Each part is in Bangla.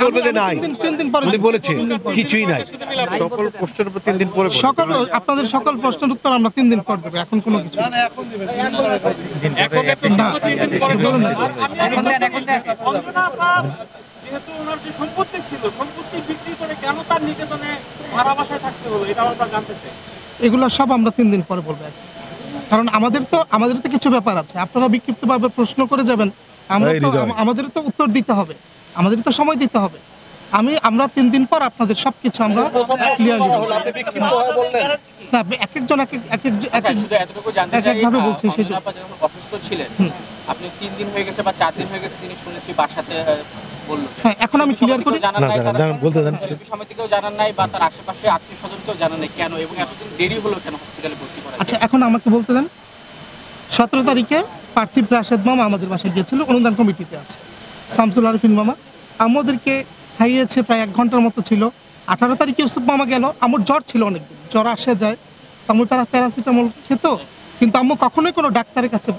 বলবে যে নাই, 3 দিন পরে বলেছে কিছুই নাই। সকল প্রশ্নের উপর 3 দিন পরে আপনাদের সকল প্রশ্নের উত্তর আমরা 3 দিন পর দেবো, এখন কোনো কিছু না। যেহেতু ওনার যে সম্পত্তি ছিল, সম্পত্তি বিক্রি করে কেন তার নিকেতনে ভাড়া বাসায় থাকতে হলো, এটা আমরা জানতে চাই। এগুলো সব আমরা 3 দিন পরে বলবো, কারণ আমাদের তো কিছু ব্যাপার আছে। আপনারা বিক্ষিপ্তভাবে প্রশ্ন করে যাবেন, আমাদের তো উত্তর দিতে হবে, আমাদের তো সময় দিতে হবে। আমরা 3 দিন পর আপনাদের সবকিছু আমরা ক্লিয়ার করব। না, এক একজন একভাবে বলছে। সেটা অসুস্থ ছিলেন, আপনি 3 দিন হয়ে গেছে বা 4 দিন হয়ে গেছে তিনি শুনেছি বাসাতে বললো। হ্যাঁ, এখন আমি ক্লিয়ার করি। বলতে দেন, সমিতিকেও জানান নাই বা তার আশেপাশে আত্মীয় স্বজনকেও জানান নাই, কেন এবং এতদিন দেরি হলো কেন হসপিটালে ভর্তি করা? আচ্ছা, এখন আমাকে বলতে দেন। 17 তারিখে পার্থিব রাশেদ মামা আমাদের বাসায় গিয়েছিল, অনুদান কমিটিতে আছে শামসুল আরিফিন মামা, আমাদেরকে খাইয়েছে, প্রায় 1 ঘন্টার মতো ছিল। 18 তারিখে ইউসুফ মামা গেল, আমার জ্বর ছিল অনেকদিন, জ্বর আসে যায়, আম্মু প্যারাসিটামল খেত, কিন্তু আম্মু কখনোই কোনো ডাক্তারের কাছে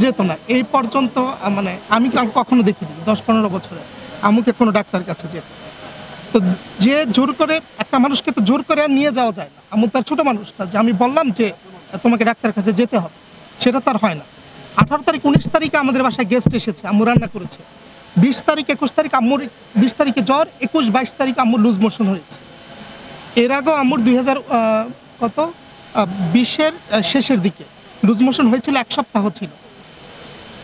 যেত না এই পর্যন্ত। মানে আমি কখনো দেখিনি 10-15 বছরে আম্মুকে কোনো ডাক্তারের কাছে যেত। তো যে জোর করে একটা মানুষকে তো জোর করে আর নিয়ে যাওয়া যায় না। আম্মু তার ছোট মানুষটা, যে আমি বললাম যে তোমাকে ডাক্তারের কাছে যেতে হবে, সেটা তার হয় না। 18 তারিখ 19 তারিখে আমাদের বাসায় গেস্ট এসেছে, আম্মু রান্না করেছে। 20 তারিখ 21 তারিখ আম্মুর 20 তারিখে জ্বর, 21-22 তারিখ আম্মুর লুজ মোশন হয়েছে। এর আগেও আম্মুর 2020-এর শেষের দিকে লুজ মোশন হয়েছিল, 1 সপ্তাহ ছিল,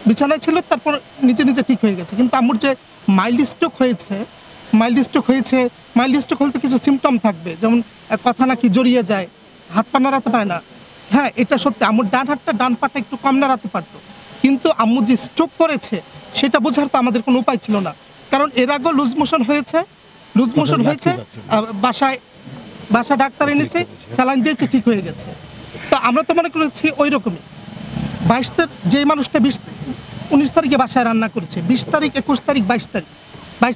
বিছানায় ছিল, তারপর নিজে নিজে ঠিক হয়ে গেছে। কিন্তু আম্মুর যে মাইল্ড স্ট্রোক হয়েছে, মাইল্ড স্ট্রোক হলে কিছু সিমটম থাকবে, যেমন কথা নাকি জড়িয়ে যায়, হাত পা নাড়াতে পারে না। হ্যাঁ, এটা সত্যি, আম্মুর ডান পাটা একটু কম নাড়াতে পারতো, কিন্তু আম্মু যে স্ট্রোক করেছে সেটা বোঝার তো আমাদের কোনো উপায় ছিল না। কারণ এর আগেও লুজ মোশন হয়েছে, বাসায় ডাক্তার এনেছে, স্যালাইন দিয়েছে, ঠিক হয়ে গেছে। তো আমরা তো মনে করেছি ওই রকমই। 22 যে মানুষটা 19 তারিখে বাসায় রান্না করেছে, 20 তারিখ 21 তারিখ 22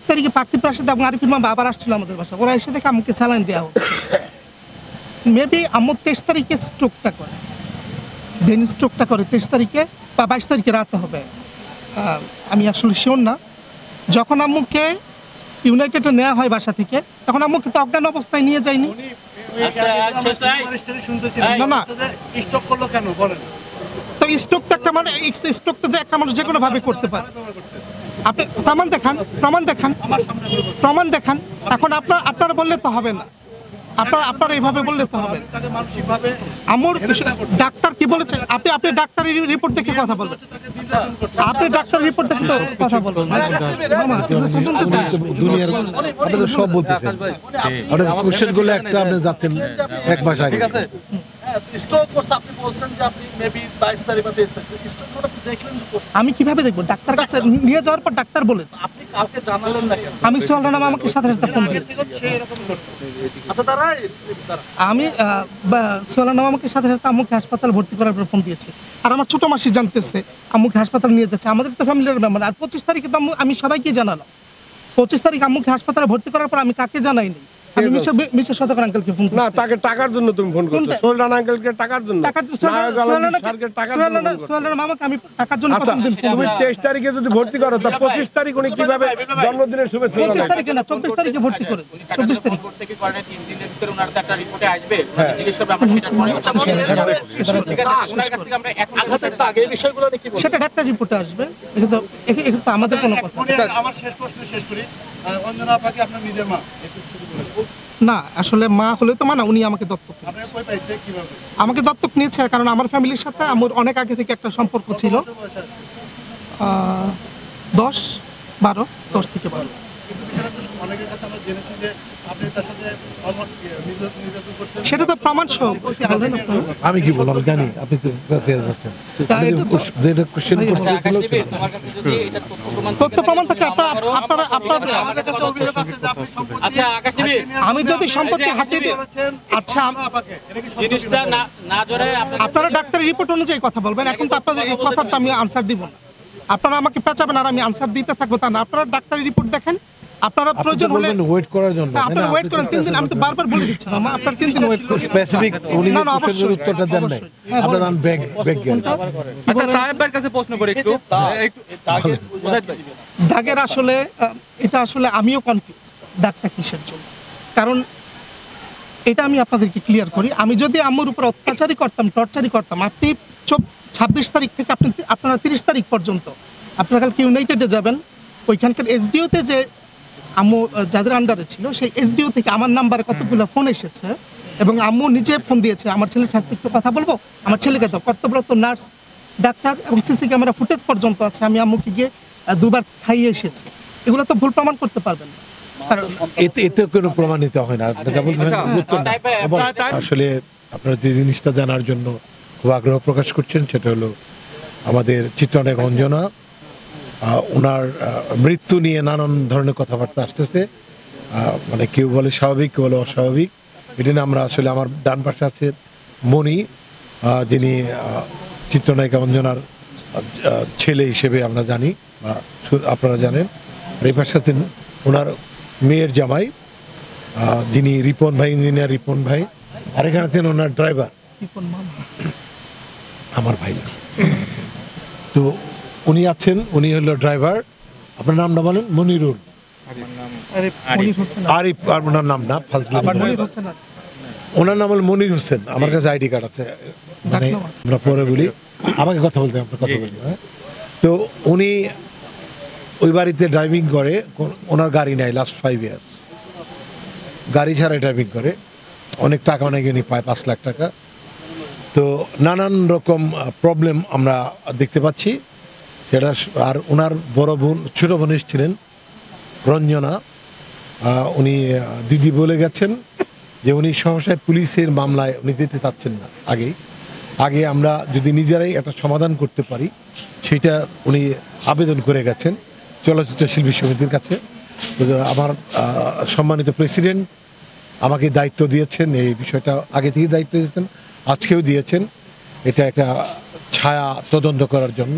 তারিখে পার্থিব রাশেদ এবং আরিফিন মামা আবার আসছিল আমাদের বাসায়, ওরা এসে দেখে আমাকে স্যালাইন দেওয়া হবে। মেবি আম্মু 23 তারিখে স্ট্রোকটা করে, ব্রেন স্ট্রোকটা করে 23 তারিখে বা 22 তারিখে রাতে হবে, আমি আসলে শিওর না। যখন আম্মুকে ইউনাইটেডে নেওয়া হয় বাসা থেকে, তখন আম্মুকে তো অজ্ঞান অবস্থায় নিয়ে যায়নি। না, তো স্ট্রোক তো একটা মানে স্ট্রোক তো একটা মানুষ যে কোনো ভাবে করতে পারে। আপনি প্রমাণ দেখান। এখন আপনারা বললে তো হবে না, আপনারা এইভাবে বললে তো হবে। আমার ডাক্তার কি বলেছে? আপনি ডাক্তারের রিপোর্ট দেখে কথা বলবেন, আপনি ডাক্তারের রিপোর্ট দেখে তো কথা বলবেন। দুনিয়ার আপনাদের সব বলতেছেন, আপনাদের কোশ্চেনগুলো একটা আপনি যাচ্ছেন 1 মাস আগে। আমি কিভাবে দেখবো? ডাক্তার কাছে নিয়ে যাওয়ার পর ডাক্তার বলেছে। আমি সোহেল রানা মামাকে সাথে ফোন দিয়েছি, আমি সোহেল রানা মামাকে সাথে আম্মুকে হাসপাতাল ভর্তি করার পর ফোন দিয়েছি। আর আমার ছোট মাসি জানতেছে আম্মুকে হাসপাতাল নিয়ে যাচ্ছে, আমাদের তো ফ্যামিলির মেম্বার। আর 25 তারিখে তো আমি সবাইকে জানালাম। 25 তারিখ আম্মুকে হাসপাতালে ভর্তি করার পর আমি কাকে জানাইনি? আমি মিশা সদর আঙ্কেলকে ফোন করছি। না, তাকে টাকার জন্য তুমি ফোন করছো? সোহেল রানা আঙ্কেলকে টাকার জন্য? সোহেল রানা মামাকে আমি টাকার জন্য ফোন দিই। তুমি 23 তারিখে যদি ভর্তি করো, তা 25 তারিখ উনি কিভাবে জন্মদিনের শুভেচ্ছা? 25 তারিখে না, 24 তারিখে ভর্তি করে। 24 তারিখ থেকে করে 3 দিনের ভিতরে ওনার একটা রিপোর্টে আসবে, জিজ্ঞেস করবে, আমরা সেটা পরে ঠিক আছে। ওনার কাছ থেকে আমরা এখন আঘাতের আগে এই বিষয়গুলো নিয়ে কি বলবো? সেটা ডাক্তার রিপোর্টে আসবে, এটা তো আমাদের কোনো কথা। আমার শেষ প্রশ্ন শেষ করি, অঞ্জনা আপাকে আপনার নিজের মা? না, আসলে মা হলে তো না, উনি আমাকে দত্তক আমাকে দত্তক নিয়েছে, কারণ আমার ফ্যামিলির সাথে আমার অনেক আগে থেকে একটা সম্পর্ক ছিল। 10 থেকে 12। সেটা তো প্রমাণ সহ। আমি কি বললাম জানি, আপনি তো কাছে যাচ্ছেন, যেটা কোশ্চেন করছে তথ্য প্রমাণ থাকে। আমি যদি সম্পত্তি হাতিয়ে দিই, আচ্ছা আপনারা ডাক্তারের রিপোর্ট অনুযায়ী কথা বলবেন। এখন তো আপনাদের এই কথাটা আমি আনসার দিব না, আপনারা আমাকে পেঁচাবেন আর আমি আনসার দিতে থাকবো, তা না। আপনারা ডাক্তারের রিপোর্ট দেখেন, আপনারা প্রয়োজন হলে ওয়েট করার জন্য আপনারা ওয়েট করেন 3 দিন। আমি তো বারবার বলে দিচ্ছি মামা, আপনারা 3 দিন ওয়েট করুন। স্পেসিফিক উনি কোশ্চেনের উত্তরটা দেন নাই, আপনারা ব্যাক গেল। আচ্ছা, তায়েব ভাইয়ের কাছে প্রশ্ন করি একটু, দাগের আসলে এটা আসলে আমিও কনফিউজ দাগটা কিসের জন্য। কারণ এটা আমি আপনাদেরকে ক্লিয়ার করি, আমি যদি আম্মুর উপর অত্যাচারই করতাম, টর্চারই করতাম, আপনি 26 তারিখ থেকে আপনারা 30 তারিখ পর্যন্ত আপনারা কালকে ইউনাইটেডে যাবেন, ওইখানকার এসডিওতে যে আম্মু যাদের আন্ডারে ছিল সেই এসডিও থেকে আমার নাম্বারে কতগুলো ফোন এসেছে এবং আম্মু নিজে ফোন দিয়েছে, আমার ছেলের সাথে একটু কথা বলবো, আমার ছেলেকে তো কর্তব্যরত নার্স, ডাক্তার এবং সিসি ক্যামেরা ফুটেজ পর্যন্ত আছে, আমি আম্মুকে গিয়ে 2 বার খাইয়ে এসেছি। এগুলো তো ভুল প্রমাণ করতে পারবেন না। এতে কোনো প্রমাণিত হয় না। আপনারা বলছেন উত্তর না। এবং আসলে আপনারা যে জিনিসটা জানার জন্য খুব আগ্রহ প্রকাশ করছেন সেটা হলো আমাদের চিত্রনায়ক অঞ্জনা, ওনার মৃত্যু নিয়ে নানান ধরনের কথাবার্তা আসতেছে, মানে কেউ বলে স্বাভাবিক, কেউ বলে অস্বাভাবিক। এটা নিয়ে আমরা আসলে, আমার ডান পাশে আছে মণি, যিনি চিত্রনায়িকা অঞ্জনার ছেলে হিসেবে আমরা জানি বা আপনারা জানেন। এই পাশে আছেন ওনার মেয়ের জামাই, যিনি রিপন ভাই, ইঞ্জিনিয়ার রিপন ভাই। আর এখানে আছেন ওনার ড্রাইভার, আমার ভাই। তো উনি আছেন, উনি হলো ড্রাইভার। আপনার নামটা বলেন? মনিরুল আরিফ। আর ওনার নাম না, ওনার নাম হল মনির হোসেন। আমার কাছে আইডি কার্ড আছে, মানে আমরা পরে বলি, আমাকে কথা বলতে, আপনার কথা বলবো। হ্যাঁ, তো উনি ওই বাড়িতে ড্রাইভিং করে, ওনার গাড়ি নাই লাস্ট 5 ইয়ার্স, গাড়ি ছাড়া ড্রাইভিং করে। অনেক টাকা অনেক উনি পায়, 5 লাখ টাকা। তো নানান রকম প্রবলেম আমরা দেখতে পাচ্ছি সেটা। আর ওনার বড় বোন, ছোট বোন ছিলেন রঞ্জনা, উনি দিদি বলে গেছেন যে উনি সহসায় পুলিশের মামলায় উনি যেতে চাচ্ছেন না। আগে আমরা যদি নিজেরাই একটা সমাধান করতে পারি সেটা উনি আবেদন করে গেছেন চলচ্চিত্র শিল্পী সমিতির কাছে। আমার সম্মানিত প্রেসিডেন্ট আমাকে দায়িত্ব দিয়েছেন, এই বিষয়টা আগে থেকে দায়িত্ব দিয়েছেন, আজকেও দিয়েছেন, এটা একটা ছায়া তদন্ত করার জন্য।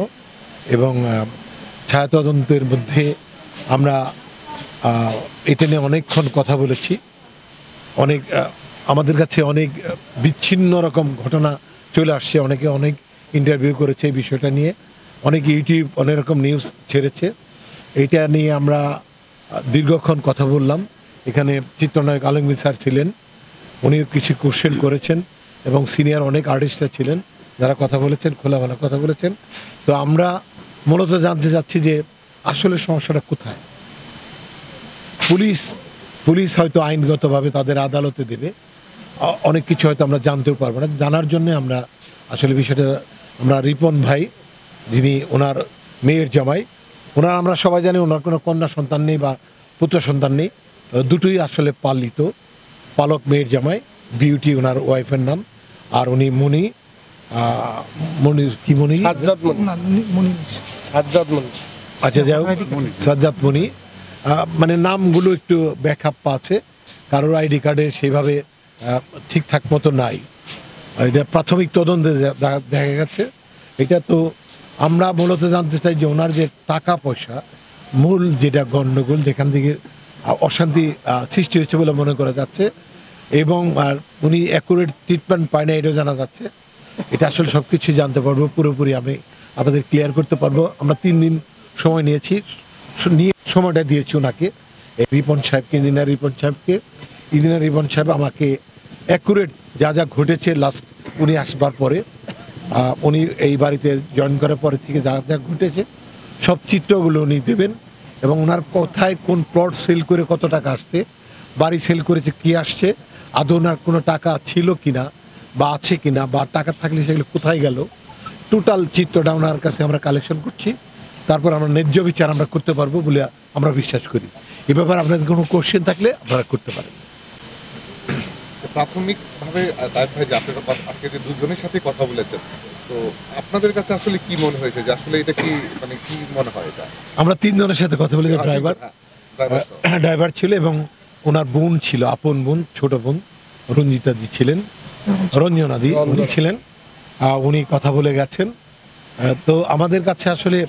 এবং ছায়া তদন্তের মধ্যে আমরা এটা নিয়ে অনেকক্ষণ কথা বলেছি। অনেক আমাদের কাছে অনেক বিচ্ছিন্ন রকম ঘটনা চলে আসছে, অনেকে অনেক ইন্টারভিউ করেছে এই বিষয়টা নিয়ে, অনেক ইউটিউব অনেক রকম নিউজ ছেড়েছে। এইটা নিয়ে আমরা দীর্ঘক্ষণ কথা বললাম। এখানে চিত্রনায়ক আলমগীর স্যার ছিলেন, উনি কিছু কোশ্চেন করেছেন এবং সিনিয়র অনেক আর্টিস্টরা ছিলেন যারা কথা বলেছেন, খোলামেলা কথা বলেছেন। তো আমরা মূলত জানতে চাচ্ছি যে আসলে সমস্যাটা কোথায়। পুলিশ হয়তো আইনগতভাবে তাদের আদালতে দেবে, অনেক কিছু হয়তো আমরা জানতেও পারবো না। জানার জন্য আমরা আসলে বিষয়টা, আমরা রিপন ভাই যিনি ওনার মেয়ের জামাই, ওনার আমরা সবাই জানি ওনার কোনো কন্যা সন্তান নেই বা পুত্র সন্তান নেই, দুটোই আসলে পালক মেয়ের জামাই। বিউটি ওনার ওয়াইফের নাম, আর উনি মণি, কি মণি, আচ্ছা যাই হোক, সাজ্জাদ মণি। মানে নামগুলো একটু ব্যাকআপ আছে, কারোর আইডি কার্ডে সেইভাবে ঠিকঠাক মতো নাই। এটা প্রাথমিক তদন্তে দেখা গেছে। এটা তো আমরা মূলত জানতে চাই যে ওনার যে টাকা পয়সা মূল যেটা গণ্ডগোল, যেখান থেকে অশান্তি সৃষ্টি হয়েছে বলে মনে করা যাচ্ছে, এবং আর উনি অ্যাকুরেট ট্রিটমেন্ট পায় না এটাও জানা যাচ্ছে। এটা আসলে সব কিছুই জানতে পারবো, পুরোপুরি আমি আপনাদের ক্লিয়ার করতে পারবো। আমরা 3 দিন সময় নিয়েছি, সময়টা দিয়েছি ওনাকে, রিপন সাহেবকে, ইঞ্জিনিয়ার রিপন সাহেব আমাকে অ্যাকুরেট যা যা ঘটেছে লাস্ট উনি আসবার পরে, উনি এই বাড়িতে জয়েন করার পরে থেকে যা যা ঘটেছে সব চিত্রগুলো উনি দেবেন, এবং ওনার কোথায় কোন প্লট সেল করে কত টাকা আসছে, বাড়ি সেল করেছে কি আসছে, আদৌ ওনার কোনো টাকা ছিল কিনা বা আছে কিনা, বা টাকা থাকলে সেগুলো কোথায় গেল, টোটাল চিত্রটা ওনার কাছে আমরা কালেকশন করছি। তারপর আমরা ন্যায্য বিচার আমরা করতে পারবো বলে আমরা বিশ্বাস করি। এ ব্যাপারে আপনাদের কোনো কোশ্চেন থাকলে আপনারা করতে পারেন। প্রাথমিকভাবে ভাই যে আপনারা আজকে যে দুজনের সাথে কথা বলেছেন, তো আপনাদের কাছে আসলে কি মনে হয়েছে যে আসলে এটা কি, মানে কি মনে হয় এটা? আমরা 3 জনের সাথে কথা বলেছি, ড্রাইভার ছিল এবং ওনার বোন ছিল, আপন বোন, ছোট বোন রঞ্জিতাদি ছিলেন, রঞ্জনাদি উনি ছিলেন, উনি কথা বলে গেছেন। তো আমাদের কাছে আসলে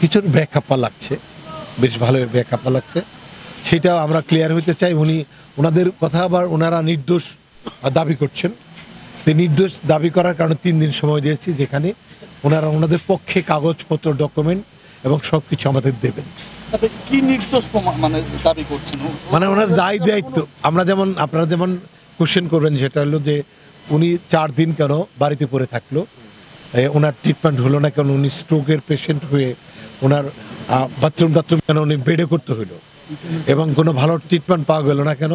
কিছু ব্যাখ্যাপা লাগছে, বেশ ভালো ব্যাখ্যাপা লাগছে, সেটা আমরা ক্লিয়ার হইতে চাই। ওনাদের কথা আবার ওনারা নির্দোষ দাবি করছেন। নির্দোষ দাবি করার কারণে 3 দিন সময় দিয়েছি, যেখানে ওনারা ওনাদের পক্ষে কাগজপত্র, ডকুমেন্ট এবং সব কিছু আমাদের দেবেন। তবে কি নির্দোষ মানে দাবি করছেন? মানে ওনার দায়িত্ব আমরা যেমন আপনারা যেমন কোশ্চেন করবেন, সেটা হলো যে উনি 4 দিন কেন বাড়িতে পড়ে থাকলো, ওনার ট্রিটমেন্ট হলো না কেন, উনি স্ট্রোকের পেশেন্ট হয়ে ওনার বাথরুম কেন উনি বেডে করতে হইলো, এবং কোনো ভালো ট্রিটমেন্ট পাওয়া গেল না কেন,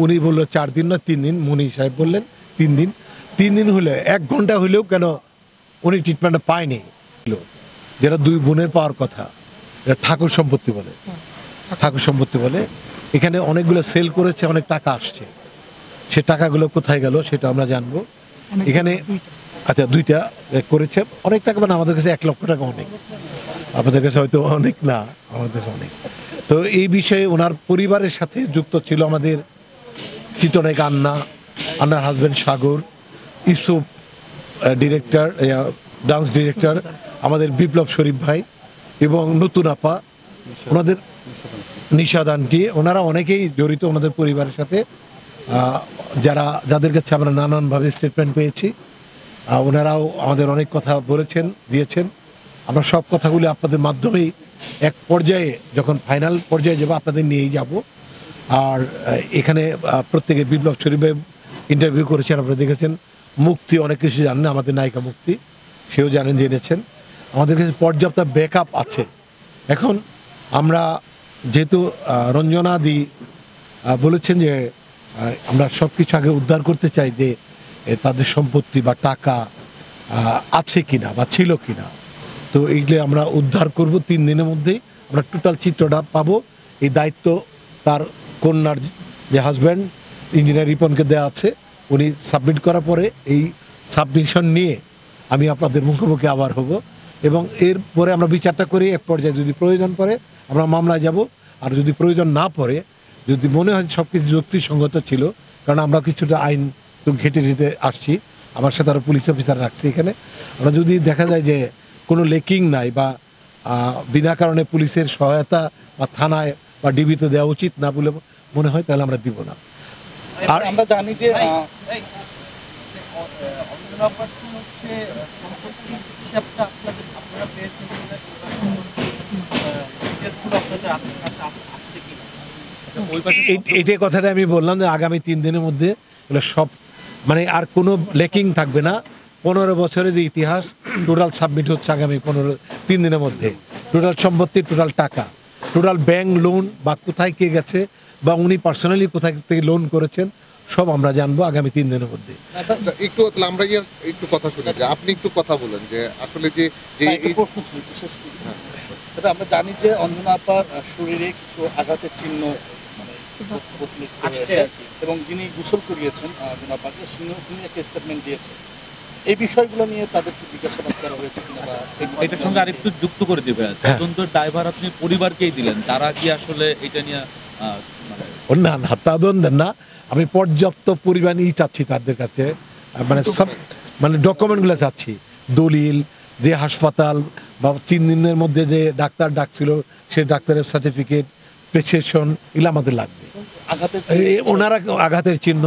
উনি বললো 4 দিন না 3 দিন, মুনি সাহেব বললেন 3 দিন। 3 দিন হলে 1 ঘন্টা হইলেও কেন উনি ট্রিটমেন্টটা পায়নি, যেটা 2 বোনের পাওয়ার কথা। এটা ঠাকুর সম্পত্তি বলে এখানে অনেকগুলো সেল করেছে, অনেক টাকা আসছে, সে টাকাগুলো কোথায় গেল সেটা আমরা জানবো। এখানে আচ্ছা 2টা করেছে অনেক টাকা, মানে আমাদের কাছে 1 লক্ষ টাকা অনেক, আপনাদের কাছে হয়তো অনেক না, আমাদের কাছে অনেক। তো এই বিষয়ে ওনার পরিবারের সাথে যুক্ত ছিল আমাদের চিত্রনায়ক আন্নার হাজবেন্ড সাগর, ইসুফ ডিরেক্টর, ডান্স ডিরেক্টর, আমাদের বিপ্লব শরীফ ভাই এবং নতুন আপা, ওনাদের নিশাদ আন্টি, ওনারা অনেকেই জড়িত ওনাদের পরিবারের সাথে, যাদের কাছে আমরা নানানভাবে স্টেটমেন্ট পেয়েছি। ওনারাও আমাদের অনেক কথা বলেছেন, দিয়েছেন। আমরা সব কথাগুলি আপনাদের মাধ্যমেই এক পর্যায়ে যখন ফাইনাল পর্যায়ে যাবো আপনাদের নিয়েই যাব। আর এখানে প্রত্যেকে বিপ্লব শরীফে ইন্টারভিউ করেছেন, আপনারা দেখেছেন। মুক্তি অনেক কিছু জানেন, আমাদের নায়িকা মুক্তি, সেও জেনেছেন। আমাদের কাছে পর্যাপ্ত ব্যাকআপ আছে। এখন আমরা যেহেতু রঞ্জনাদি বলেছেন যে আমরা সব কিছু আগে উদ্ধার করতে চাই, যে তাদের সম্পত্তি বা টাকা আছে কিনা বা ছিল কিনা, তো এইগুলো আমরা উদ্ধার করব 3 দিনের মধ্যেই। আমরা টোটাল চিত্রটা পাবো। এই দায়িত্ব তার কন্যার যে হাজব্যান্ড ইঞ্জিনিয়ার রিপনকে দেওয়া আছে, উনি সাবমিট করার পরে এই সাবমিশন নিয়ে আমি আপনাদের মুখোমুখি আবার হব, এবং এরপরে আমরা বিচারটা করি। এক পর্যায়ে যদি প্রয়োজন পড়ে আমরা মামলায় যাব, আর যদি প্রয়োজন না পড়ে, যদি মনে হয় সব কিছু যুক্তিসঙ্গত ছিল, কারণ আমরা কিছুটা আইন তো ঘেটে ঘেটে আসছি, আমার সাথে আরও পুলিশ অফিসার রাখছি এখানে, আমরা যদি দেখা যায় যে কোনো লেকিং নাই বা বিনা কারণে পুলিশের সহায়তা বা থানায় বা ডিবিতে দেওয়া উচিত না বলে মনে হয়, তাহলে আমরা দিব না। আর আমরা জানি যে এইটাই কথাটা আমি বললাম যে আগামী 3 দিনের মধ্যে এগুলো সব, মানে আর কোনো লেকিং থাকবে না। 15 বছরের যে ইতিহাস টোটাল সাবমিট হচ্ছে আগামী 3 দিনের মধ্যে। টোটাল সম্পত্তি, টোটাল টাকা, টোটাল ব্যাংক লোন বা কোথায় কে গেছে বা উনি পার্সোনালি কোথায় থেকে লোন করেছেন, সব আমরা জানবো আগামী 3 দিনের মধ্যে। একটু আমরা একটু কথা শুনি, যে আপনি একটু কথা বলেন যে আসলে যে আমরা জানি যে অঞ্জনা আপার শরীরে কিছু আঘাতের চিহ্ন এবং যিনি গোসল করিয়েছেন অঞ্জনা আপাকে, তিনি একটা স্টেটমেন্ট দিয়েছেন। এই বিষয়গুলো নিয়ে তাদেরকে জিজ্ঞাসাবাদ করা হয়েছে কিনা, বা এটার সঙ্গে আরেকটু যুক্ত করে দিবে, তদন্তের দায়ভার আপনি পরিবারকেই দিলেন, তারা কি আসলে এটা নিয়ে না না তদন্ত না, আমি পর্যাপ্ত পরিমাণই চাচ্ছি তাদের কাছে, মানে সব মানে ডকুমেন্টগুলো চাচ্ছি, দলিল, যে হাসপাতাল বা 3 দিনের মধ্যে যে ডাক্তার ডাকছিল সেই ডাক্তারের সার্টিফিকেট, প্রেসক্রিপশন, এগুলো আমাদের লাগবে। ওনারা আঘাতের চিহ্ন,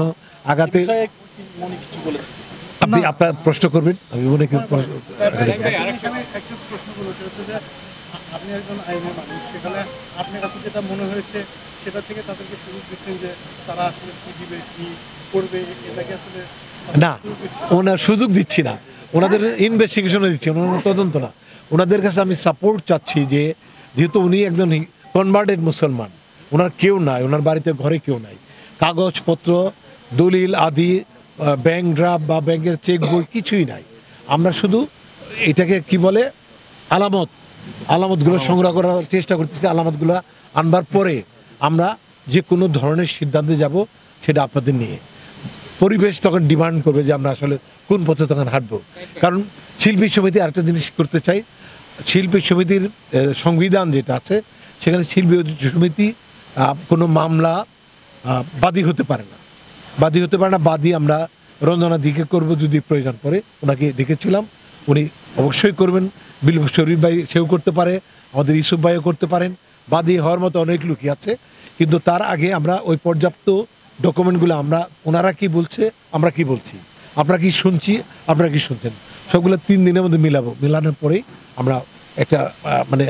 আঘাতে কিছু বলেছে, আপনি আপনার প্রশ্ন করবেন, আমি মনে করি আপনি একজন আইনের মানুষ, সেখানে আপনার কাছে যেটা মনে হয়েছে সেটা থেকে তাদেরকে সুযোগ দিচ্ছেন যে তারা আসলে কি দিবে কি করবে, এটাকে আসলে না, ওনার সুযোগ দিচ্ছি না, ওনাদের ইনভেস্টিগেশনে দিচ্ছি, ওনার তদন্ত না। ওনাদের কাছে আমি সাপোর্ট চাচ্ছি, যে যেহেতু উনি একজন কনভার্টেড মুসলমান, ওনার কেউ নাই, ওনার বাড়িতে ঘরে কেউ নাই, কাগজপত্র, দলিল আদি, ব্যাংক ড্রাফট বা ব্যাংকের চেক বই কিছুই নাই। আমরা শুধু এটাকে কি বলে আলামতগুলো সংগ্রহ করার চেষ্টা করতেছি। আলামতগুলো আনবার পরে আমরা যে কোনো ধরনের সিদ্ধান্তে যাব, সেটা আপনাদের নিয়ে। পরিবেশ তখন ডিমান্ড করবে যে আমরা আসলে কোন পথে তখন হাঁটবো। কারণ শিল্পী সমিতি আরেকটা জিনিস করতে চাই, শিল্পী সমিতির সংবিধান যেটা আছে, সেখানে শিল্পী সমিতি কোনো মামলা বাদী হতে পারে না। বাদী আমরা রঞ্জনা দিকে করব যদি প্রয়োজন পড়ে। ওনাকে দেখেছিলাম, উনি অবশ্যই করবেন। বিপ্লব শরীফ ভাই সেও করতে পারে, আমাদের ইসুফ ভাইও করতে পারেন। বাদী হওয়ার মতো অনেক লোকই আছে, কিন্তু তার আগে আমরা ওই পর্যাপ্ত ডকুমেন্টগুলো, আমরা ওনারা কি বলছে, আমরা কি বলছি, আমরা কি শুনছি, আপনারা কি শুনছেন, সবগুলো 3 দিনের মধ্যে মিলাবো। মিলানোর পরেই আমরা একটা মানে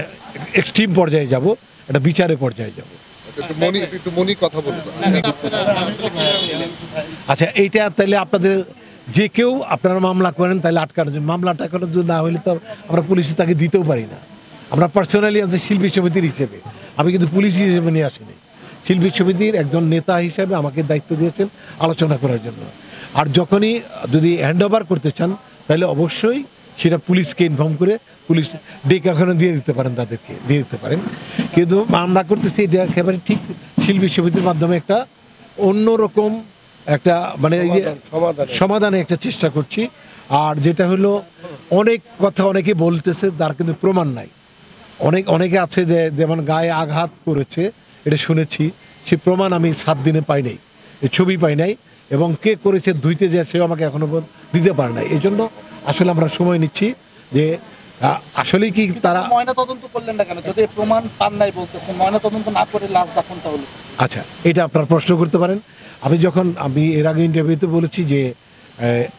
এক্সট্রিম পর্যায়ে যাব, একটা বিচারের পর্যায়ে যাব। একটু মনি কথা বলুন। আচ্ছা, এইটা তাহলে আপনাদের যে কেউ আপনারা মামলা করেন তাহলে আটকানোর জন্য, মামলা আটকানোর জন্য না হলে তো আমরা পুলিশে তাকে দিতেও পারি না। আমরা পার্সোনালি আছি শিল্পী সমিতির হিসেবে, আমি কিন্তু পুলিশ হিসেবে নিয়ে আসিনি। শিল্পী সমিতির একজন নেতা হিসেবে আমাকে দায়িত্ব দিয়েছেন আলোচনা করার জন্য। আর যখনই যদি হ্যান্ড ওভার করতে চান তাহলে অবশ্যই সেটা পুলিশকে ইনফর্ম করে পুলিশ ডেকে ওখানে দিয়ে দিতে পারেন, তাদেরকে দিয়ে দিতে পারেন। কিন্তু আমরা করতেছি এটা একেবারে ঠিক শিল্পী সমিতির মাধ্যমে একটা অন্যরকম একটা মানে সমাধানে একটা চেষ্টা করছি। আর যেটা হলো অনেক কথা অনেকে বলতেছে, তার কিন্তু প্রমাণ নাই। অনেকে আছে যে যেমন গায়ে আঘাত করেছে, এটা শুনেছি, সে প্রমাণ আমি 7 দিনে পাই নাই, ছবি পাই নাই, এবং কে করেছে ধুইতে যায় সেও আমাকে এখনো দিতে পারে নাই। এই জন্য আসলে আমরা সময় নিচ্ছি যে আসলে কি তারা ময়না তদন্ত করলেন না কেন? যদি প্রমাণ পান নাই বলতেছেন, ময়না তদন্ত না করে লাশ দাফনটা হলো। আচ্ছা, এটা আপনারা প্রশ্ন করতে পারেন। আমি এর আগে ইন্টারভিউতে বলেছি যে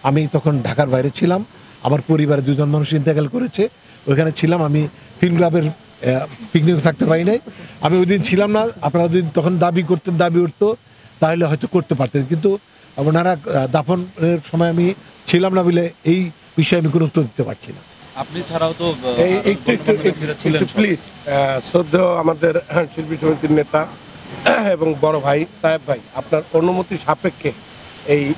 আমি তখন ঢাকার বাইরে ছিলাম, আমার পরিবারে 2 জন মানুষ ইন্তেকাল করেছে, ওইখানে ছিলাম। আমি ফিল্ম ক্লাবের পিকনিক থাকতে পারি নাই, আমি ওই দিন ছিলাম না। আপনারা যদি তখন দাবি উঠতো তাহলে হয়তো করতে পারতেন, কিন্তু ওনারা দাফনের সময় আমি ছিলাম না বলে এই বিষয়ে আমি কোনো উত্তর দিতে পারছি না। আপনি ছাড়াও তো প্লিজ শ্রদ্ধেয় আমাদের শিল্পী সমিতির নেতা এবং বড় ভাই সাহেব ভাই, আপনার অনুমতি সাপেক্ষে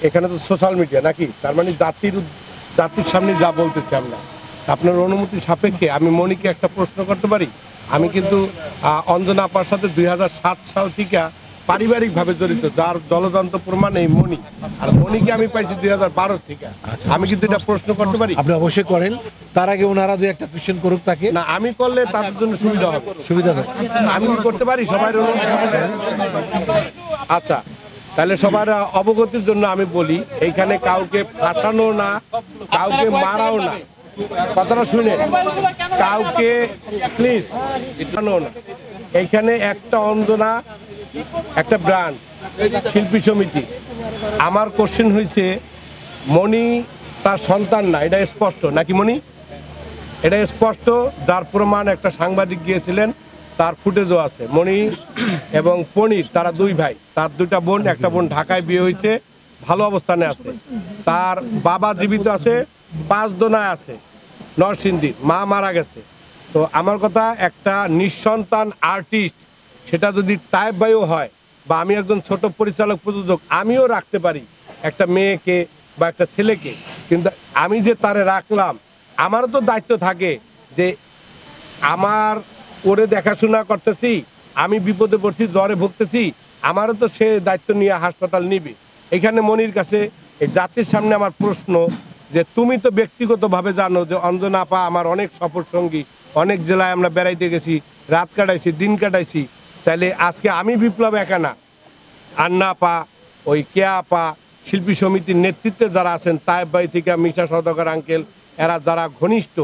এখানে তো সোশ্যাল মিডিয়া নাকি, তার মানে জাতির সামনে যা বলতেছি আমরা, আপনার অনুমতি সাপেক্ষে আমি মনিকে একটা প্রশ্ন করতে পারি? আমি কিন্তু অঞ্জনা আপার সাথে 2007 সাল থেকে পারিবারিকভাবে জড়িত, যার জলযন্ত্র প্রমাণ এই মনি। আর মনিকে আমি পাইছি 2012 থেকে। আমি কিন্তু এটা প্রশ্ন করতে পারি? আপনি অবশ্যই করেন, তার আগে ওনারা 2-1টা কোয়েশ্চেন করুক তাকে। না, আমি করলে তাদের জন্য সুবিধা হবে। আমি কি করতে পারি সবাই? আচ্ছা, তাহলে সবার অবগতির জন্য আমি বলি, এইখানে কাউকে ফাঁসানো না, কাউকে মারাও না, কথাটা শুনে কাউকে প্লিজ ফাঁসানো না। এইখানে একটা অঞ্জনা, একটা ব্র্যান্ড, শিল্পী সমিতি। আমার কোশ্চেন হয়েছে, মনি তার সন্তান না, এটা স্পষ্ট নাকি মনি? এটা স্পষ্ট, যার প্রমাণ একটা সাংবাদিক গিয়েছিলেন, তার ফুটেজও আছে। মনি এবং পনির তারা 2 ভাই, তার 2টা বোন, একটা বোন ঢাকায় বিয়ে হয়েছে, ভালো অবস্থানে আছে। তার বাবা জীবিত আছে, 5 দোনায় আছে নরসিংদী, মা মারা গেছে। তো আমার কথা, একটা নিঃসন্তান আর্টিস্ট, সেটা যদি টাইপ ভাইও হয় বা আমি একজন ছোট পরিচালক প্রযোজক, আমিও রাখতে পারি একটা মেয়েকে বা একটা ছেলেকে, কিন্তু আমি যে তারে রাখলাম, আমারও তো দায়িত্ব থাকে যে আমার ওরে দেখাশোনা করতেছি, আমি বিপদে পড়ছি, জ্বরে ভুগতেছি, আমারও তো সে দায়িত্ব নিয়ে হাসপাতাল নিবে। এখানে মনির কাছে এই জাতির সামনে আমার প্রশ্ন যে তুমি তো ব্যক্তিগতভাবে জানো যে অঞ্জনা আপা আমার অনেক সফর সঙ্গী, অনেক জেলায় আমরা বেড়াইতে গেছি, রাত কাটাইছি, দিন কাটাইছি। তাহলে আজকে আমি বিপ্লব একা না, আন্না আপা, ওই কেয়া আপা, শিল্পী সমিতির নেতৃত্বে যারা আছেন, তায়েব ভাই থেকে মিশা সওদাগর আঙ্কেল, এরা যারা ঘনিষ্ঠ,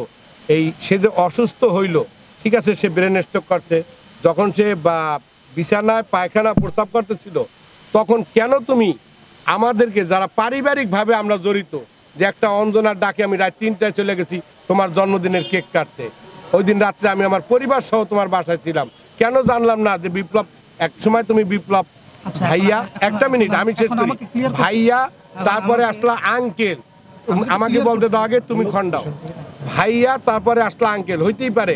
সে যে অসুস্থ হইল, ঠিক আছে, সে ব্রেন স্ট্রোক করছে, যখন সে বিছানায় পায়খানা প্রস্রাব করতেছিল, তখন কেন তুমি আমাদেরকে যারা পারিবারিকভাবে আমরা জড়িত, যে একটা অঞ্জনার ডাকে আমি রাত 3টায় চলে গেছি তোমার জন্মদিনের কেক কাটতে, ওই দিন রাত্রে আমি আমার পরিবার সহ তোমার বাসায় ছিলাম, কেন জানলাম না যে বিপ্লব এক সময় তুমি বিপ্লব ভাইয়া, একটা মিনিট আমি শেষ করি, ভাইয়া, তারপরে আসলা আঙ্কেল, আমাকে বলতে দাও আগে, তুমি খন্ডাও, ভাইয়া তারপরে আসলা আঙ্কেল, হইতেই পারে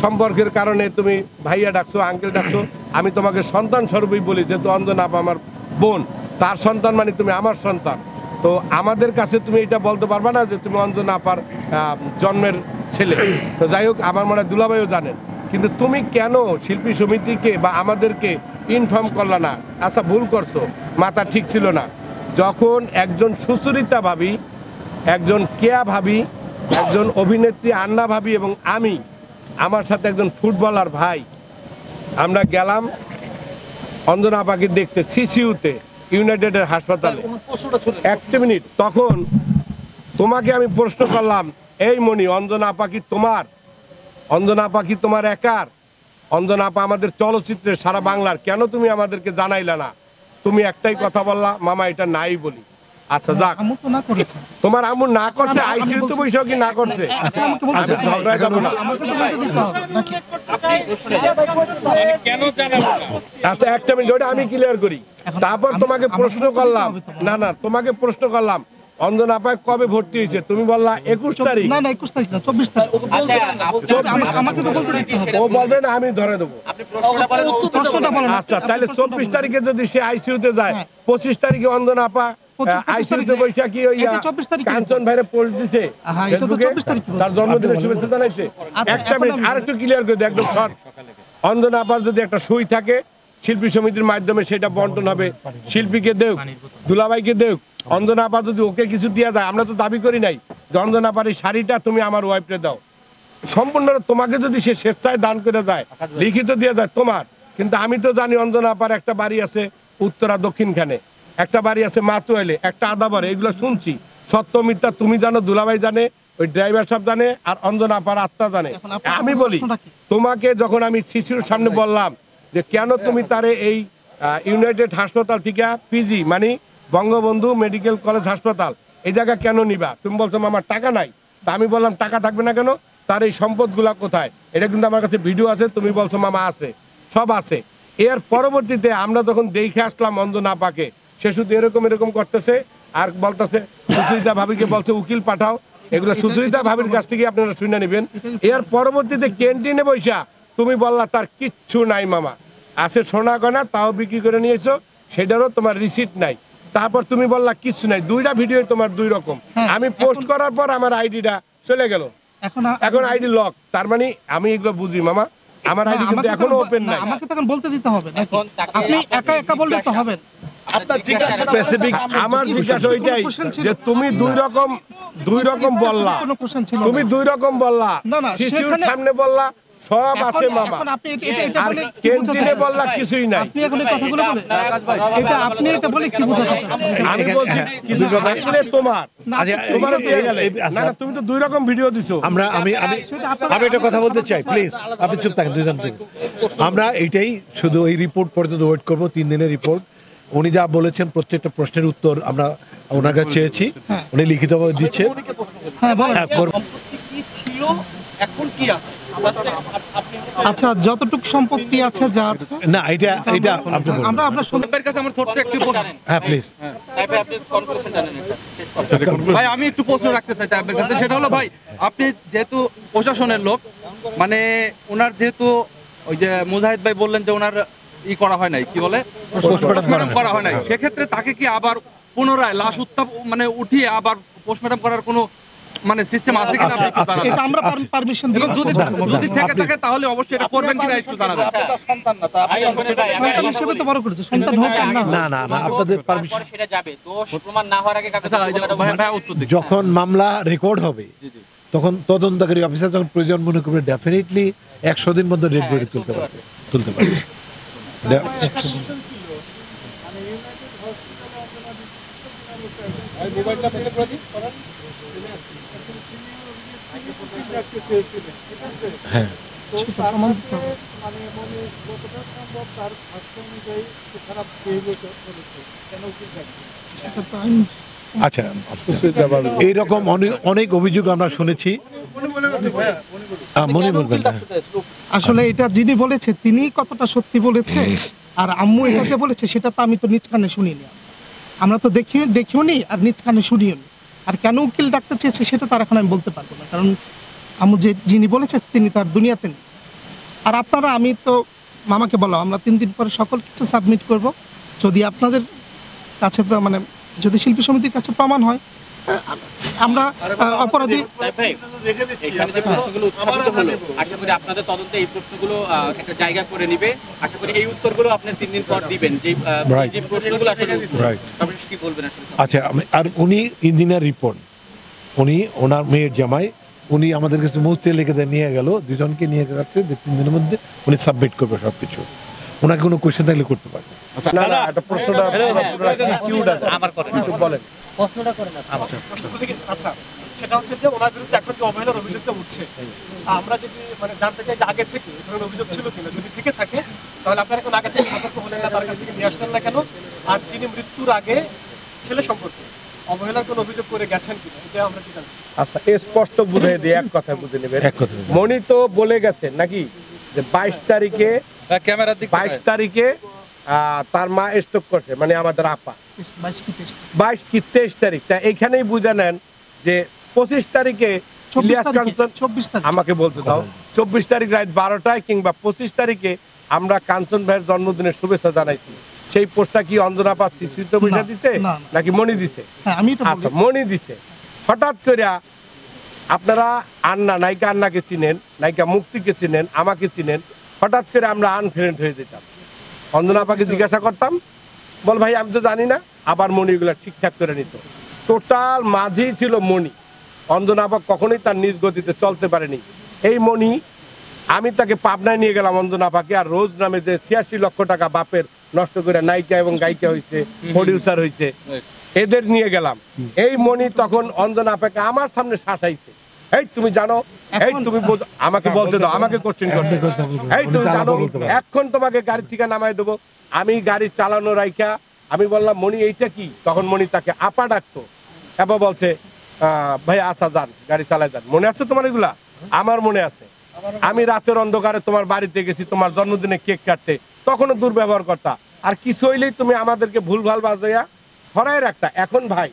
সম্পর্কের কারণে তুমি ভাইয়া ডাকছো, আঙ্কেল ডাকছো, আমি তোমাকে সন্তান স্বরূপই বলি, যেহেতু অঞ্জনা আপা আমার বোন, তার সন্তান মানে তুমি আমার সন্তান। তো আমাদের কাছে তুমি এটা বলতে পারবা না যে তুমি অঞ্জনা আপার জন্মের ছেলে। তো যাই হোক, আমার মনে হয় দুলাভাইও জানেন, কিন্তু তুমি কেন শিল্পী সমিতিকে বা আমাদেরকে ইনফর্ম করলা না? আচ্ছা, ভুল করছো, মাথা ঠিক ছিল না। যখন একজন সুচরিতা ভাবি, একজন কেয়া ভাবি, একজন অভিনেত্রী আন্না ভাবি এবং আমি, আমার সাথে একজন ফুটবলার ভাই, আমরা গেলাম অঞ্জনা আপাকে দেখতে সিসিউতে, ইউনাইটেডের হাসপাতালে। একটা মিনিট, তখন তোমাকে আমি প্রশ্ন করলাম, এই মনি, অঞ্জনা আপা কি তোমার? অঞ্জনা আপা কি তোমার একার? অঞ্জনা আপা আমাদের চলচ্চিত্রের সারা বাংলার, কেন তুমি আমাদেরকে জানাইলা না? তুমি একটাই কথা বললা, মামা এটা নাই বলি। আচ্ছা যাক, আম্মু তো না করেছে। তোমার আম্মু না করছে, আইসিইউতে বসে কি না করছে? এখন আমাকে বলতে আমি ঝগড়ায় যাবো না। আমাকে তো বলতে দিতে হবে নাকি? কেন জানাবো না? আচ্ছা একটা মিনিট, ওটা আমি ক্লিয়ার করি। তারপর তোমাকে প্রশ্ন করলাম, না তোমাকে প্রশ্ন করলাম অঞ্জনা আপা কবে ভর্তি হয়েছে, তুমি বললা 21 তারিখ। না 21 তারিখ না, 24 তারিখ। আমাকে তো বলতে দিতে হবে। ও বলবে না, আমি ধরে দেবো। প্রশ্নটা বলেন। আচ্ছা তাহলে 24 তারিখে যদি সে আইসিইউতে যায়, 25 তারিখে অঞ্জনা আপা 25 আইসিইউতে বসে কি ওই এটা 24 তারিখে। কাঞ্চন ভাইরে পোস্ট দিছে হ্যাঁ, এটা তো ফেসবুকে, 24 তারিখে তার জন্মদিনের শুভেচ্ছা জানাইছে। আচ্ছা, একটা এখন মিনিট আর একটু ক্লিয়ার করে দিই, একদম শর্ট। অঞ্জনা আপার যদি একটা সই থাকে শিল্পী সমিতির মাধ্যমে সেটা বন্টন হবে, শিল্পীকে দেও, দুলাভাইকে দেও। অঞ্জনা আপা যদি ওকে কিছু দিয়ে দেয়, আমরা তো দাবি করি নাই যে অঞ্জনা আপার এই শাড়িটা তুমি আমার ওয়াইফকে দাও, সম্পূর্ণ তোমাকে যদি সে স্বেচ্ছায় দান করে দেয়, লিখিত দিয়ে দেয় তোমার। কিন্তু আমি তো জানি অঞ্জনা আপার একটা বাড়ি আছে উত্তরা দক্ষিণখানে, একটা বাড়ি আছে মাতুয়াইলে, একটা আদাবারে, এগুলো শুনছি। সত্য মিথ্যা তুমি জানো, দুলাভাই জানে, ওই ড্রাইভার সব জানে, আর অঞ্জনা আপার আত্মা জানে। আমি বলি তোমাকে যখন আমি শিশুর সামনে বললাম যে কেন তুমি তারে এই ইউনাইটেড হাসপাতাল থেকে পিজি মানে বঙ্গবন্ধু মেডিকেল কলেজ হাসপাতাল এই জায়গা কেন নিবা, তুমি বলছো আমার টাকা নাই। তা আমি বললাম টাকা থাকবে না কেন, তার এই সম্পদগুলা কোথায়? এটা কিন্তু আমার কাছে ভিডিও আছে, তুমি বলছো মামা আছে, সব আছে। এর পরবর্তীতে আমরা যখন দেখে আসলাম অঞ্জনা আপাকে, সে শুধু এরকম করতেছে আর বলতেছে সুচরিতা ভাবিকে বলছে উকিল পাঠাও, এগুলো সুচরিতা ভাবির কাছ থেকে আপনারা শুনে নেবেন। এর পরবর্তীতে ক্যান্টিনে বৈশা তুমি বললা তার কিচ্ছু নাই মামা, আছে সোনা গয়না তাও বিক্রি করে নিয়েছো, সেটারও তোমার রিসিট নাই। তারপর তুমি বললা কিচ্ছু নাই। দুইটা ভিডিও তোমার দুই রকম। আমি পোস্ট করার পর আমার আইডিটা চলে গেল, এখন আইডি লক। তার মানে আমি এগুলো বুঝি মামা, আমার আইডি কিন্তু এখনো ওপেন নাই। আমাকে তখন বলতে দিতে হবে, আপনি একা একা বললে তো হবে। আপনার জিজ্ঞাসা স্পেসিফিক আমার জিজ্ঞাসা ওইটাই যে তুমি দুই রকম বললা, তুমি দুই রকম বললা, শিশুর সামনে বললা সব আছে মামা, আর ক্যান্টিনে বললা কিছুই নাই। আপনি এখন এই কথাগুলো বলে এটা আপনি এটা বলে কি বোঝাতে চাচ্ছেন? আমি বলছি কিছু কথা আসলে তোমার না, তুমি তো দুই রকম ভিডিও দিছো। আমি একটা কথা বলতে চাই, প্লিজ আপনি চুপ থাকেন দুইজন। আমরা এইটাই শুধু এই রিপোর্ট পর্যন্ত ওয়েট করবো, 3 দিনের রিপোর্ট। উনি যা বলেছেন প্রত্যেকটা প্রশ্নের উত্তর আমরা ওনার কাছে চেয়েছি, উনি লিখিতভাবে দিচ্ছে। এখন কি আছে? আচ্ছা যতটুকু সম্পত্তি আছে যা আছে না এটা আমরা আপনার আপনার কাছে আমার ছোট্ট একটু হ্যাঁ প্লিজ ভাই আমি একটু প্রশ্ন রাখতে চাই আপনার কাছে, সেটা হলো ভাই আপনি যেহেতু প্রশাসনের লোক, মানে ওনার যেহেতু ওই যে মুজাহিদ ভাই বললেন যে ওনার করা হয় নাই, কি বলে পোস্টমর্টম করা হয় নাই, সেক্ষেত্রে তাকে কি আবার পুনরায় লাশ মানে উঠিয়ে আবার পোস্টমর্টম করার কোনো মানে সিস্টেম আছে কিনা? এটা আমরা পারমিশন দিব, যদি থেকে থাকে তাহলে অবশ্যই এটা করবেন কিনা একটু জানাবেন। সন্তান না, তা সন্তান হিসেবে তো বড় করেছে, সন্তান হোক না আপনাদের পারমিশন সেটা যাবে, দোষ প্রমাণ না হওয়ার আগে যখন মামলা রেকর্ড হবে তখন তদন্তকারী অফিসার যখন প্রয়োজন মনে করবে ডেফিনেটলি 100 দিন মধ্যে ডেড বডি তুলতে পারবে। হ্যাঁ আচ্ছা এইরকম অনেক অভিযোগ আমরা শুনেছি। মনে বলবেন আসলে এটা যিনি বলেছে তিনি কতটা সত্যি বলেছে, আর আম্মু এটা যে বলেছে সেটা তো আমি তো নিজ কানে শুনিনি, আমরা তো দেখিও নি আর নিজ কানে শুনিও নি। আর কেন উকিল ডাকতে চেয়েছে সেটা তার এখন আমি বলতে পারবো না, কারণ আম্মু যিনি বলেছে তিনি তার দুনিয়াতে নেই। আর আপনারা, আমি তো মামাকে বললাম আমরা 3 দিন পরে সকল কিছু সাবমিট করব, যদি আপনাদের কাছে মানে যদি শিল্পী সমিতির কাছে প্রমাণ হয় আমরা অপরাধী। এখানে যে প্রশ্নগুলো উত্থাপিত হলো আশা করি আপনাদের তদন্তে এই প্রশ্নগুলো একটা জায়গা করে নিবে, আশা করি এই উত্তরগুলো আপনি 3 দিন পর দিবেন যে প্রশ্নগুলো আসলে কি বলবেন আসলে। আচ্ছা আর উনি ইঞ্জিনিয়ার রিপোর্ট, উনি ওনার মেয়ের জামাই, উনি আমাদের কাছে মুহূর্তে লিখে নিয়ে গেল, দুজনকে নিয়ে যাচ্ছে 3 দিনের মধ্যে উনি সাবমিট করবে সবকিছু। ওনাকে কোনো কোয়েশ্চেন থাকলে করতে পারবে। আচ্ছা সেটা হচ্ছে যে ওনার বিরুদ্ধে একটা অবহেলার অভিযোগটা উঠছে, আমরা যদি মানে জানতে চাই যে আগে থেকে ধরনের অভিযোগ ছিল কিনা, যদি থেকে থাকে তাহলে আপনারা এখন আগে থেকে সতর্ক হলেন না, তার কাছ থেকে নিয়ে আসলেন না কেন? আর তিনি মৃত্যুর আগে ছেলে সম্পর্কে অবহেলার কোনো অভিযোগ করে গেছেন কিনা এটা আমরা কি জানি? আচ্ছা স্পষ্ট বুঝিয়ে দিয়ে এক কথা বুঝে নেবেন। মনি তো বলে গেছে নাকি যে 22 তারিখে ক্যামেরার দিকে 22 তারিখে তার মা স্ট্রোক করছে, মানে আমাদের আপা 22 কি 23 তারিখ। তা এইখানেই বুঝে নেন যে 25 তারিখে ইলিয়াস কাঞ্চন, 24 তারিখ আমাকে বলতে দাও, 24 তারিখ রাত 12টায় কিংবা 25 তারিখে আমরা কাঞ্চন ভাইয়ের জন্মদিনের শুভেচ্ছা জানাইছি। সেই পোস্টটা কি অঞ্জনা আপা স্মৃত বৈশা দিছে নাকি মনি দিছে? আমি তো আচ্ছা মনি দিছে। হঠাৎ করে আপনারা আন্না নায়িকা আন্নাকে চিনেন, নায়িকা মুক্তিকে চিনেন, আমাকে চিনেন, হঠাৎ করে আমরা আনফ্রেন্ড হয়ে যেতাম। অঞ্জনা আপাকে জিজ্ঞাসা করতাম, বল ভাই আমি তো জানি না, আবার মনিগুলা ঠিকঠাক করে নিত। টোটাল মাঝেই ছিল মনি। অঞ্জনা আপা কখনোই তার নিজ গতিতে চলতে পারেনি। এই মনি, আমি তাকে পাবনায় নিয়ে গেলাম অঞ্জনা আপাকে, আর রোজ নামে যে 86 লক্ষ টাকা বাপের নষ্ট করে নায়িকা এবং গায়িকা হয়েছে, প্রডিউসার হয়েছে, এদের নিয়ে গেলাম। এই মনি তখন অঞ্জনা আপাকে আমার সামনে শাসাইছে, এই তুমি জানো, এই তুমি আমাকে বলতে দাও, আমাকে কোশ্চেন করতে, এই তুমি জানো এখন তোমাকে গাড়ি থেকে নামাই দেবো। আমি গাড়ি চালানো রাইখা আমি বললাম মনি এইটা কি? তখন মনি তাকে আপা ডাকতো, আপা বলছে ভাই আসা যান, গাড়ি চালায় যান। মনে আছে তোমার এগুলা? আমার মনে আছে। আমি রাতের অন্ধকারে তোমার বাড়িতে গেছি তোমার জন্মদিনে কেক কাটতে, তখনও দুর্ব্যবহার করতা, আর কিছু হইলেই তুমি আমাদেরকে ভুলভাল বাজাইয়া সরাই রাখতা। এখন ভাই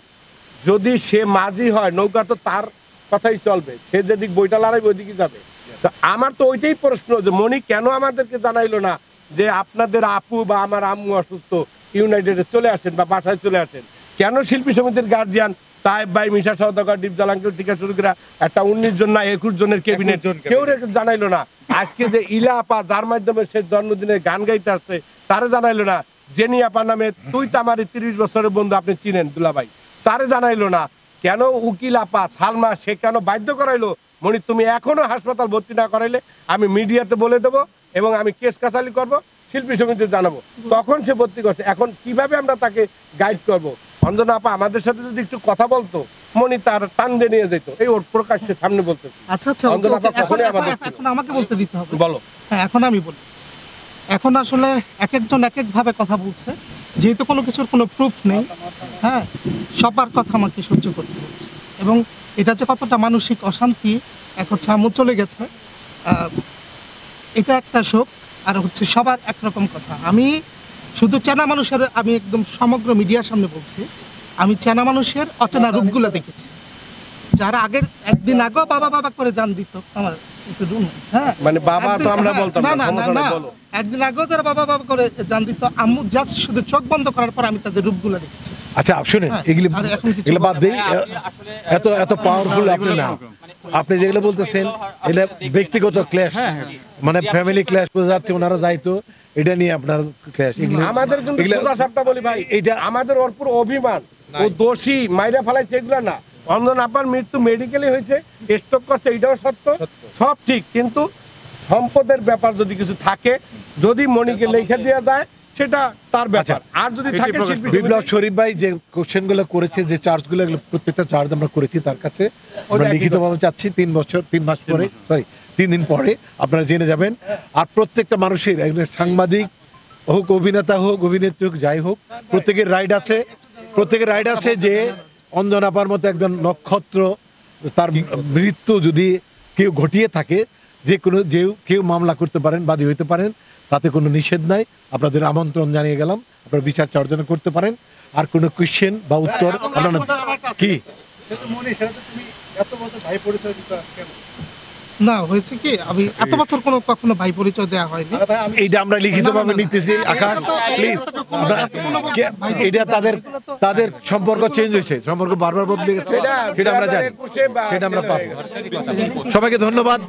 যদি সে মাঝি হয়, নৌকা তো তার কথাই চলবে, সে যেদিক বইটা লড়াইবে ওইদিকে যাবে। তো আমার তো ওইটাই প্রশ্ন যে মনি কেন আমাদেরকে জানাইলো না যে আপনাদের আপু বা আমার আম্মু অসুস্থ, ইউনাইটেডে চলে আসেন বা বাসায় চলে আসেন? কেন শিল্পী সমিতির গার্জিয়ান তাইব ভাই, মিশা সওদাগর, ডিপজল আঙ্কেল থেকে শুরু করে একটা 19 জন না 21 জনের ক্যাবিনেট, কেউ জানাইলো না। আজকে যে ইলা আপা যার মাধ্যমে সে জন্মদিনে গান গাইতে আসছে তারে জানাইলো না। জেনি আপা নামে তুই তো আমার 30 বছরের বন্ধু, আপনি চিনেন দুলাভাই, তারে জানাইলো না। কেন উকিল আপা সালমা সে কেন বাধ্য করাইলো মনি তুমি এখনো হাসপাতাল ভর্তি না করাইলে আমি মিডিয়াতে বলে দেবো এবং আমি কেস কাছালি করবো, শিল্পী সমিতিতে জানাবো, তখন সে ভর্তি করছে। এখন কিভাবে আমরা তাকে গাইড করব? অঞ্জনা আপা আমাদের সাথে যদি একটু কথা বলতো, মনি তার টান দিয়ে নিয়ে যেত, এই ওর প্রকাশ্যে সামনে বলতে। আচ্ছা আচ্ছা, এখন আমাকে বলতে দিতে হবে। বলো। হ্যাঁ এখন আমি বলি। এখন আসলে এক একজন এক এক ভাবে কথা বলছে, যেহেতু কোনো কিছুর কোনো প্রুফ নেই, হ্যাঁ সবার কথা আমাকে সহ্য করতে হচ্ছে। এবং এটা যে কতটা মানসিক অশান্তি, এক হচ্ছে আম্মু চলে গেছে, এটা একটা শোক, আর হচ্ছে সবার একরকম কথা। আমি শুধু চেনা মানুষের, আমি একদম সমগ্র মিডিয়ার সামনে বলছি, আমি চেনা মানুষের অচেনা রূপগুলো দেখেছি, যারা আগের একদিন আগেও বাবা বাবা করে জান দিত আমার মানে বাবা তো আমরা বলতাম না, একদিন আগেও যারা বাবা বাবা করে জান দিত, আম্মু জাস্ট শুধু চোখ বন্ধ করার পর আমি তাদের রূপগুলো দেখেছি। আচ্ছা শুনেন, এগুলো বাদ দিই, এত পাওয়ারফুল আপনি না। আপনি যেগুলো বলতেছেন এটা ব্যক্তিগত ক্ল্যাশ, মানে ফ্যামিলি ক্ল্যাশ বোঝা যাচ্ছে, ওনারা যাইতো এটা নিয়ে আপনার ক্ল্যাশ। আমাদের কিন্তু সোজা সাপটা বলি ভাই, এটা আমাদের ওর পুরো অভিমান, ও দোষী মাইরা ফেলাইছে, এগুলো না। অঞ্জনা আপার মৃত্যু মেডিকেলে হয়েছে, স্ট্রোক করছে, এটাও সত্য, সব ঠিক। কিন্তু সম্পদের ব্যাপার যদি কিছু থাকে, যদি মনিকে লেখা দেওয়া যায় সেটা তার ব্যাপার, আর যদি থাকে বিপ্লব শরীফ ভাই যে কোশ্চেন গুলো করেছে, যে চার্জ গুলো, প্রত্যেকটা চার্জ আমরা করেছি তার কাছে, আমরা লিখিতভাবে চাচ্ছি 3 মাস পরে, সরি 3 দিন পরে আপনারা জেনে যাবেন। আর প্রত্যেকটা মানুষের, একজন সাংবাদিক হোক, অভিনেতা হোক, অভিনেত্রী হোক, যাই হোক, প্রত্যেকের রাইট আছে যে অঞ্জনা আপার মতো একজন নক্ষত্র, তার মৃত্যু যদি কেউ ঘটিয়ে থাকে, যে কোনো কেউ মামলা করতে পারেন, বাদী হইতে পারেন, তাতে কোনো নিষেধ নাই। আপনাদের আমন্ত্রণ জানিয়ে গেলাম, আপনারা বিচার চর্চা করতে পারেন। আর কোনো কোয়েশ্চেন বা উত্তর আপনারা কি না হয়েছে কি, আমি এত বছর কখনো ভাই পরিচয় দেওয়া হয়নি, এইটা আমরা লিখিতভাবে নিতেছি। আকাশ প্লিজ, এটা তাদের সম্পর্ক চেঞ্জ হয়েছে, সম্পর্ক বারবার বদলে গেছে, সেটা আমরা জানি, সেটা আমরা পাবো। সবাইকে ধন্যবাদ।